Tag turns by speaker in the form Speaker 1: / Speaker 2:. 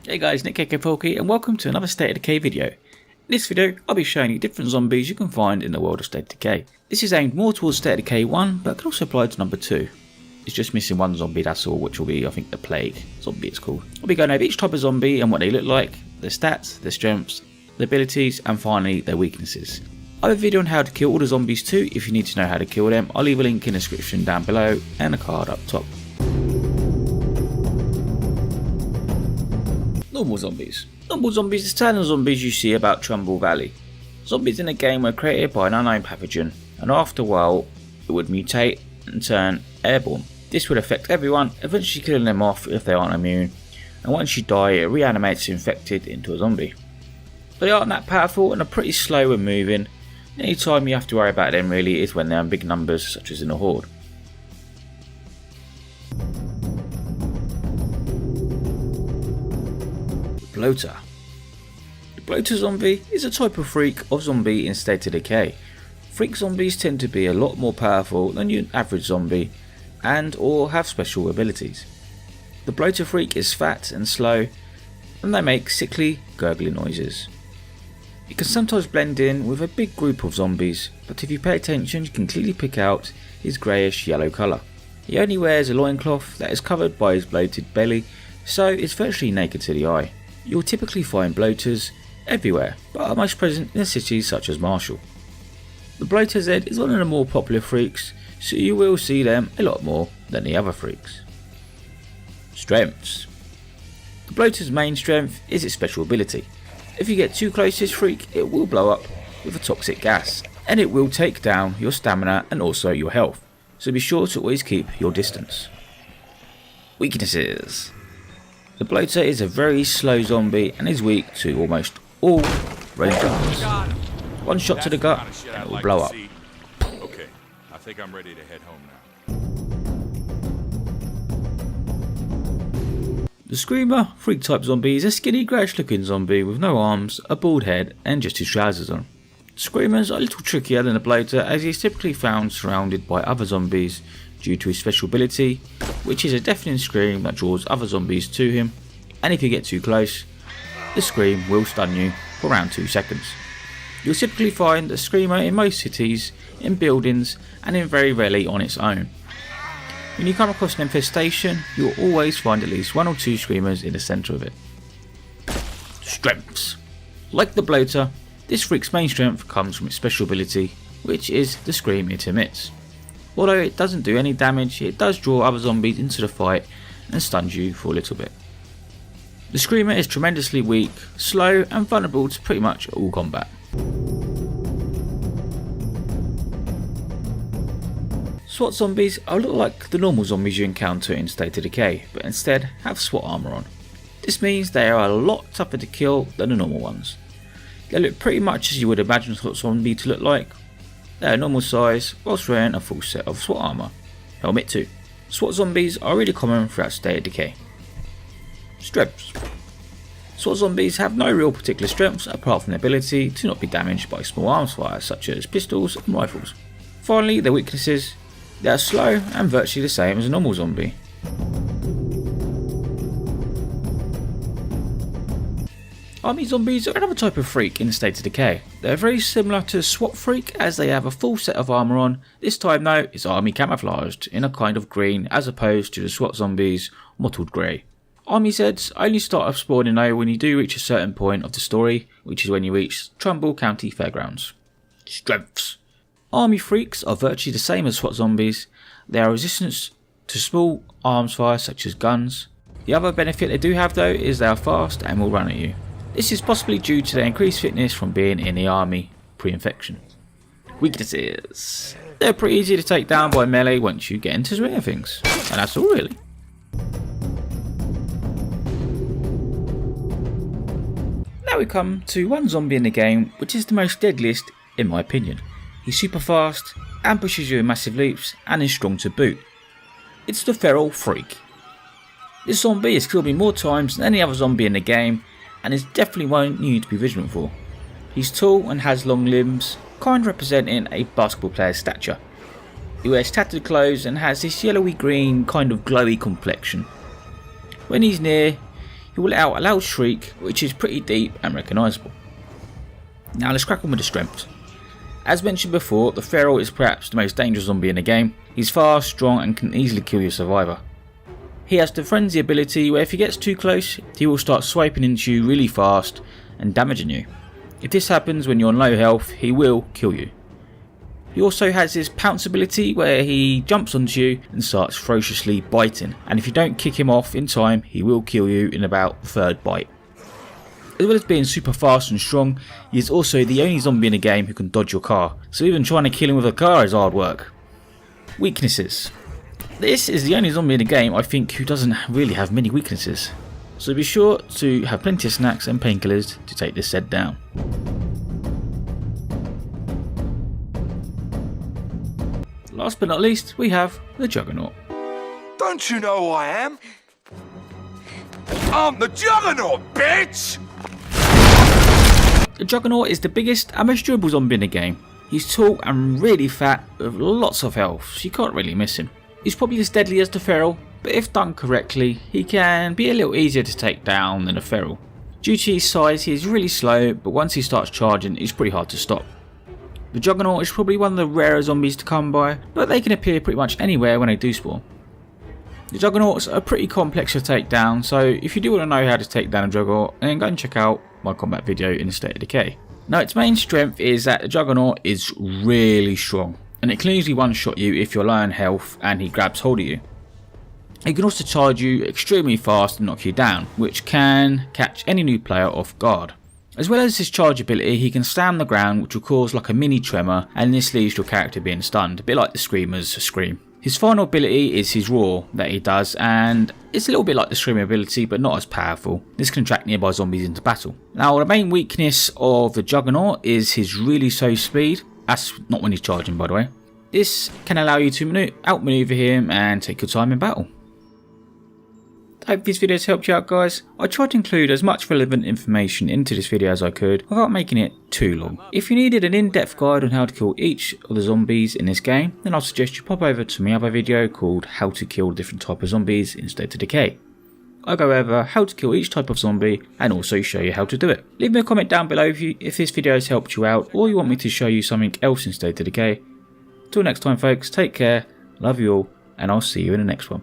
Speaker 1: Hey guys, Nick aka Falky, and welcome to another State of Decay video. In this video, I'll be showing you different zombies you can find in the world of State of Decay. This is aimed more towards State of Decay 1, but can also apply to number 2. It's just missing one zombie, that's all, which will be, I think, the Plague zombie it's called. I'll be going over each type of zombie and what they look like, their stats, their strengths, their abilities, and finally, their weaknesses. I have a video on how to kill all the zombies too, if you need to know how to kill them. I'll leave a link in the description down below, and a card up top. Normal zombies. Normal zombies are standard zombies you see about Trumbull Valley. Zombies in the game were created by an unknown pathogen, and after a while it would mutate and turn airborne. This would affect everyone, eventually killing them off if they aren't immune, and once you die it reanimates the infected into a zombie. They aren't that powerful and are pretty slow when moving. The only time you have to worry about them really is when they're in big numbers, such as in a horde. Bloater. The bloater zombie is a type of freak of zombie in State of Decay. Freak zombies tend to be a lot more powerful than your average zombie and or have special abilities. The bloater freak is fat and slow, and they make sickly, gurgling noises. It can sometimes blend in with a big group of zombies, but if you pay attention you can clearly pick out his greyish yellow colour. He only wears a loincloth that is covered by his bloated belly, so it's virtually naked to the eye. You will typically find bloaters everywhere, but are most present in cities such as Marshall. The bloater Z is one of the more popular freaks, so you will see them a lot more than the other freaks. Strengths. The bloater's main strength is its special ability. If you get too close to this freak, it will blow up with a toxic gas, and it will take down your stamina and also your health, so be sure to always keep your distance. Weaknesses. The bloater is a very slow zombie and is weak to almost all range weapons. One shot to the gut and it will blow up.
Speaker 2: Okay, I think I'm ready to head home now.
Speaker 1: The Screamer freak type zombie is a skinny greyish looking zombie with no arms, a bald head and just his trousers on. Screamers are a little trickier than the bloater as he is typically found surrounded by other zombies due to his special ability, which is a deafening scream that draws other zombies to him, and if you get too close, the scream will stun you for around 2 seconds. You'll typically find a Screamer in most cities, in buildings, and in very rarely on its own. When you come across an infestation, you'll always find at least 1 or 2 Screamers in the centre of it. Strengths. Like the bloater, this freak's main strength comes from its special ability, which is the scream it emits. Although it doesn't do any damage, it does draw other zombies into the fight and stuns you for a little bit. The Screamer is tremendously weak, slow and vulnerable to pretty much all combat. SWAT zombies are a lot like the normal zombies you encounter in State of Decay, but instead have SWAT armour on. This means they are a lot tougher to kill than the normal ones. They look pretty much as you would imagine a SWAT zombie to look like. They are normal size, whilst wearing a full set of SWAT armour. Helmet too. SWAT zombies are really common throughout State of Decay. Strengths. SWAT zombies have no real particular strengths apart from the ability to not be damaged by small arms fire such as pistols and rifles. Finally, their weaknesses. They are slow and virtually the same as a normal zombie. Army zombies are another type of freak in State of Decay. They are very similar to the SWAT freak as they have a full set of armour on. This time though, it's army camouflaged in a kind of green as opposed to the SWAT zombies mottled grey. Army Zeds only start spawning though when you do reach a certain point of the story, which is when you reach Trumbull County Fairgrounds. Strengths. Army freaks are virtually the same as SWAT zombies. They are resistant to small arms fire such as guns. The other benefit they do have though is they are fast and will run at you. This is possibly due to their increased fitness from being in the army pre-infection. Weaknesses. They're pretty easy to take down by melee once you get into the swing of things. And that's all really. Now we come to one zombie in the game which is the most deadliest in my opinion. He's super fast and pushes you in massive leaps and is strong to boot. It's the Feral Freak. This zombie has killed me more times than any other zombie in the game and is definitely one you need to be vigilant for. He's tall and has long limbs, kind of representing a basketball player's stature. He wears tattered clothes and has this yellowy green kind of glowy complexion. When he's near, he will let out a loud shriek which is pretty deep and recognisable. Now let's crack on with the strength. As mentioned before, the Feral is perhaps the most dangerous zombie in the game. He's fast, strong and can easily kill your survivor. He has the frenzy ability where if he gets too close, he will start swiping into you really fast and damaging you. If this happens when you're on low health, he will kill you. He also has his pounce ability where he jumps onto you and starts ferociously biting, and if you don't kick him off in time, he will kill you in about the third bite. As well as being super fast and strong, he is also the only zombie in the game who can dodge your car, so even trying to kill him with a car is hard work. Weaknesses. This is the only zombie in the game I think who doesn't really have many weaknesses, so be sure to have plenty of snacks and painkillers to take this set down. Last but not least, we have the Juggernaut.
Speaker 3: Don't you know who I am? I'm the Juggernaut, bitch!
Speaker 1: The Juggernaut is the biggest and most durable zombie in the game. He's tall and really fat with lots of health, so you can't really miss him. He's probably as deadly as the Feral, but if done correctly, he can be a little easier to take down than a Feral. Due to his size, he is really slow, but once he starts charging, he's pretty hard to stop. The Juggernaut is probably one of the rarer zombies to come by, but they can appear pretty much anywhere when they do spawn. The Juggernauts are pretty complex to take down, so if you do want to know how to take down a Juggernaut, then go and check out my combat video in State of Decay. Now its main strength is that the Juggernaut is really strong, and it can easily one-shot you if you're low on health and he grabs hold of you. It can also charge you extremely fast and knock you down, which can catch any new player off guard. As well as his charge ability, he can stand on the ground, which will cause like a mini tremor, and this leaves your character being stunned, a bit like the Screamer's Scream. His final ability is his roar that he does, and it's a little bit like the Screamer ability but not as powerful. This can attract nearby zombies into battle. Now the main weakness of the Juggernaut is his really slow speed. That's not when he's charging, by the way. This can allow you to outmaneuver him and take your time in battle. I hope this video has helped you out, guys. I tried to include as much relevant information into this video as I could without making it too long. If you needed an in-depth guide on how to kill each of the zombies in this game, then I'd suggest you pop over to my other video called How to Kill Different Type of Zombies in State of Decay. I go over how to kill each type of zombie and also show you how to do it. Leave me a comment down below if this video has helped you out or you want me to show you something else in State of Decay. Till next time folks, take care, love you all, and I'll see you in the next one.